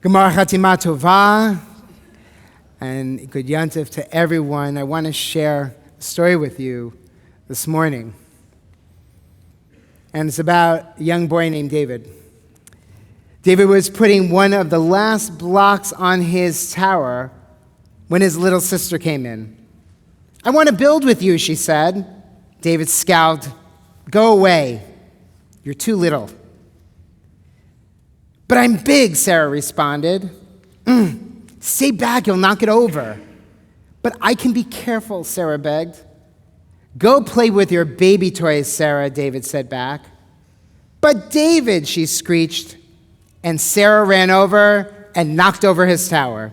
Gemara Chatima Tova, and good Yantif to everyone. I want to share a story with you this morning. And it's about a young boy named David. David was putting one of the last blocks on his tower when his little sister came in. "I want to build with you," she said. David scowled. "Go away. You're too little." "But I'm big," Sarah responded. "Stay back, you'll knock it over." "But I can be careful," Sarah begged. "Go play with your baby toys, Sarah," David said back. "But David," she screeched, and Sarah ran over and knocked over his tower.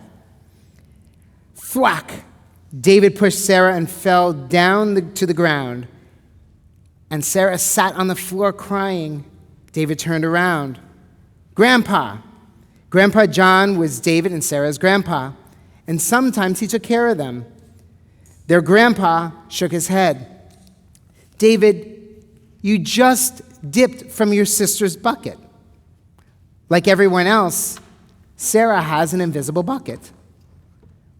Thwack! David pushed Sarah and fell down to the ground, and Sarah sat on the floor crying. David turned around. Grandpa John was David and Sarah's grandpa, and sometimes he took care of them. Their grandpa shook his head. "David, you just dipped from your sister's bucket. Like everyone else, Sarah has an invisible bucket.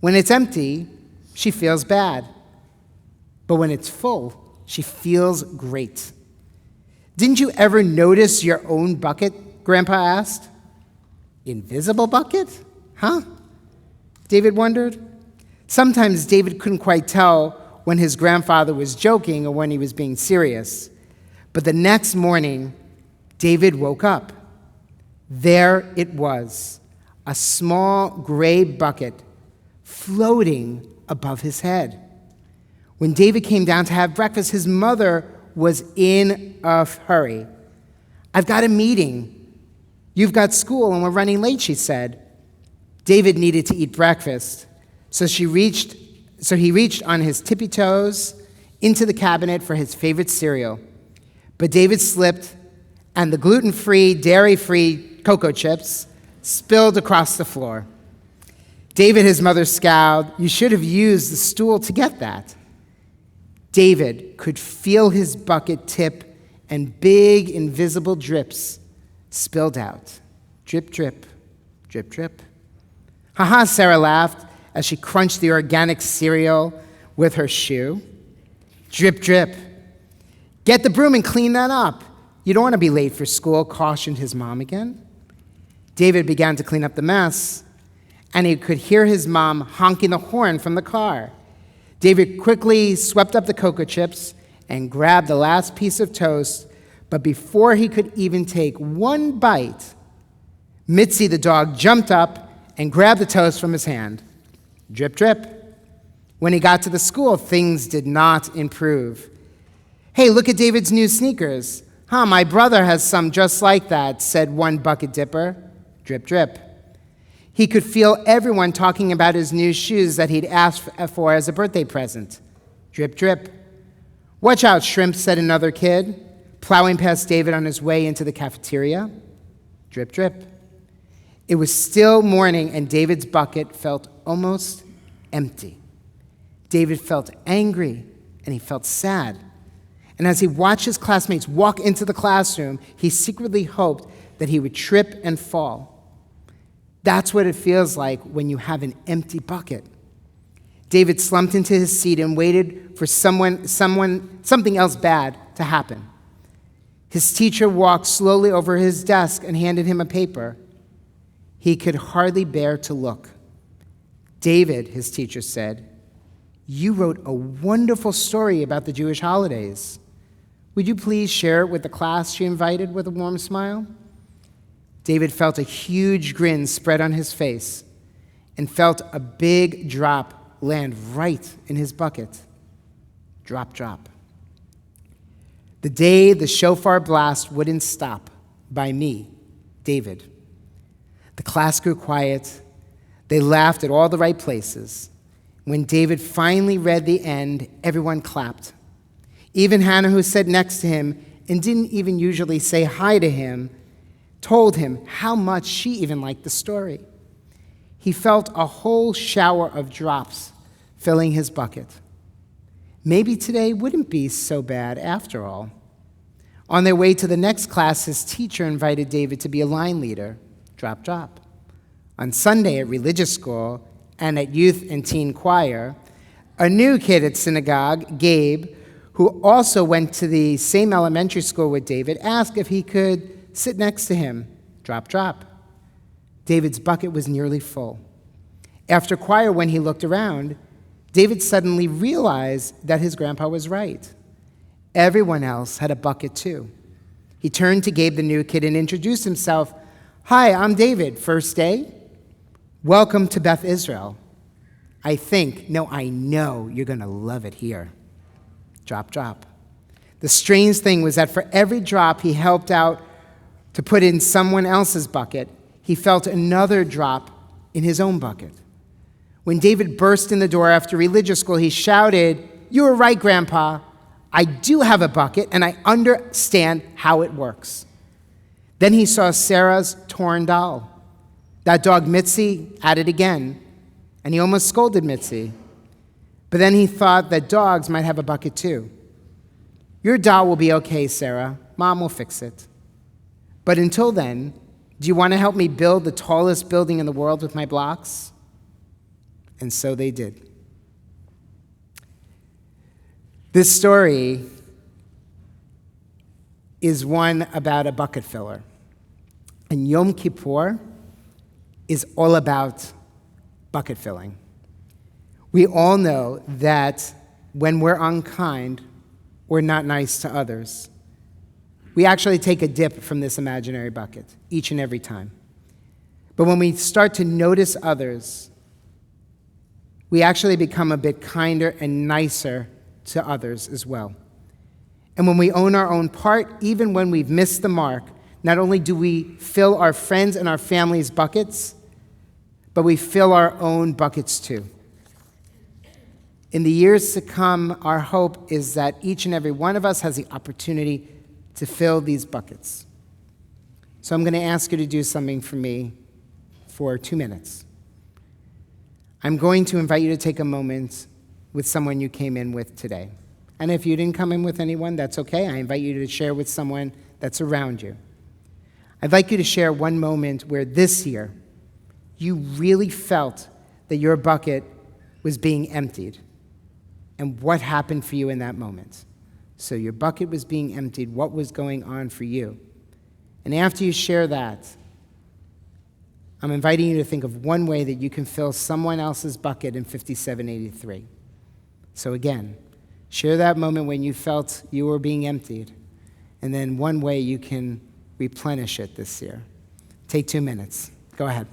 When it's empty, she feels bad. But when it's full, she feels great. Didn't you ever notice your own bucket?" Grandpa asked. "Invisible bucket? Huh?" David wondered. Sometimes David couldn't quite tell when his grandfather was joking or when he was being serious. But the next morning, David woke up. There it was, a small gray bucket floating above his head. When David came down to have breakfast, his mother was in a hurry. "I've got a meeting. You've got school and we're running late," she said. David needed to eat breakfast, so he reached on his tippy toes into the cabinet for his favorite cereal. But David slipped, and the gluten-free, dairy-free cocoa chips spilled across the floor. David, his mother scowled. "You should have used the stool to get that." David could feel his bucket tip, and big invisible drips spilled out. Drip, drip, drip, drip. "Ha-ha," Sarah laughed as she crunched the organic cereal with her shoe. Drip, drip. "Get the broom and clean that up. You don't want to be late for school," cautioned his mom again. David began to clean up the mess, and he could hear his mom honking the horn from the car. David quickly swept up the cocoa chips and grabbed the last piece of toast, but before he could even take one bite, Mitzi the dog jumped up and grabbed the toast from his hand. Drip, drip. When he got to the school, things did not improve. "Hey, look at David's new sneakers." "Huh, my brother has some just like that," said one bucket dipper. Drip, drip. He could feel everyone talking about his new shoes that he'd asked for as a birthday present. Drip, drip. "Watch out, shrimp," said another kid, plowing past David on his way into the cafeteria. Drip, drip. It was still morning, and David's bucket felt almost empty. David felt angry, and he felt sad. And as he watched his classmates walk into the classroom, he secretly hoped that he would trip and fall. That's what it feels like when you have an empty bucket. David slumped into his seat and waited for something else bad to happen. His teacher walked slowly over his desk and handed him a paper. He could hardly bear to look. "David," his teacher said, "you wrote a wonderful story about the Jewish holidays. Would you please share it with the class?" she invited with a warm smile. David felt a huge grin spread on his face and felt a big drop land right in his bucket. Drop, drop. "The day the shofar blast wouldn't stop, by me, David." The class grew quiet. They laughed at all the right places. When David finally read the end, everyone clapped. Even Hannah, who sat next to him and didn't even usually say hi to him, told him how much she even liked the story. He felt a whole shower of drops filling his bucket. Maybe today wouldn't be so bad after all. On their way to the next class, his teacher invited David to be a line leader. Drop, drop. On Sunday at religious school and at youth and teen choir, a new kid at synagogue, Gabe, who also went to the same elementary school with David, asked if he could sit next to him. Drop, drop. David's bucket was nearly full. After choir, when he looked around, David suddenly realized that his grandpa was right. Everyone else had a bucket too. He turned to Gabe, the new kid, and introduced himself. Hi, I'm David. First day? Welcome to Beth Israel. I know you're going to love it here. Drop, drop. The strange thing was that for every drop he helped out to put in someone else's bucket, he felt another drop in his own bucket. When David burst in the door after religious school, he shouted, "You were right, Grandpa. I do have a bucket, and I understand how it works." Then he saw Sarah's torn doll. That dog Mitzi at it again, and he almost scolded Mitzi. But then he thought that dogs might have a bucket too. "Your doll will be okay, Sarah. Mom will fix it. But until then, do you want to help me build the tallest building in the world with my blocks?" And so they did. This story is one about a bucket filler. And Yom Kippur is all about bucket filling. We all know that when we're unkind, we're not nice to others. We actually take a dip from this imaginary bucket each and every time. But when we start to notice others, we actually become a bit kinder and nicer to others as well. And when we own our own part, even when we've missed the mark, not only do we fill our friends and our family's buckets, but we fill our own buckets too. In the years to come, our hope is that each and every one of us has the opportunity to fill these buckets. So I'm going to ask you to do something for me for 2 minutes. I'm going to invite you to take a moment with someone you came in with today. And if you didn't come in with anyone, that's okay. I invite you to share with someone that's around you. I'd like you to share one moment where this year you really felt that your bucket was being emptied and what happened for you in that moment. So your bucket was being emptied. What was going on for you? And after you share that, I'm inviting you to think of one way that you can fill someone else's bucket in 5783. So again, share that moment when you felt you were being emptied, and then one way you can replenish it this year. Take 2 minutes. Go ahead.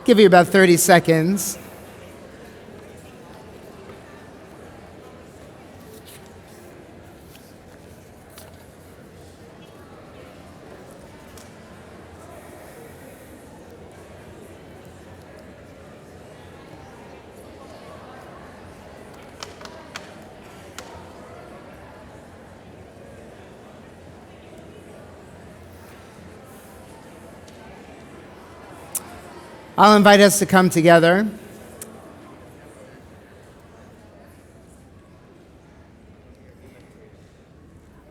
Give you about 30 seconds. I'll invite us to come together.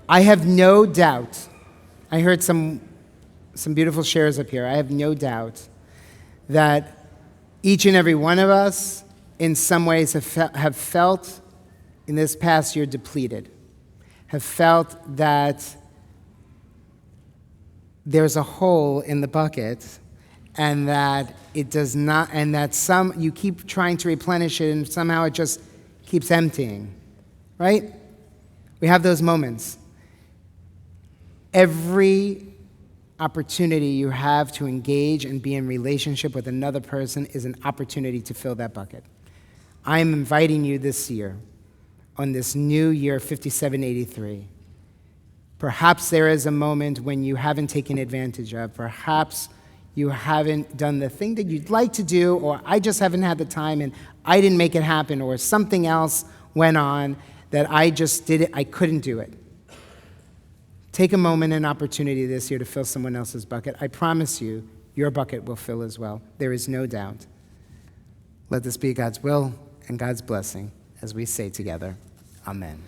I have no doubt, I heard some beautiful shares up here. I have no doubt that each and every one of us, in some ways, have felt in this past year depleted, have felt that there's a hole in the bucket, and that it does not, and that you keep trying to replenish it, and somehow it just keeps emptying, right? We have those moments. Every opportunity you have to engage and be in relationship with another person is an opportunity to fill that bucket. I am inviting you this year, on this new year 5783. Perhaps there is a moment when you haven't taken advantage of. Perhaps you haven't done the thing that you'd like to do, or I just haven't had the time and I didn't make it happen, or something else went on that I just did it, I couldn't do it. Take a moment and opportunity this year to fill someone else's bucket. I promise you, your bucket will fill as well. There is no doubt. Let this be God's will and God's blessing as we say together, Amen.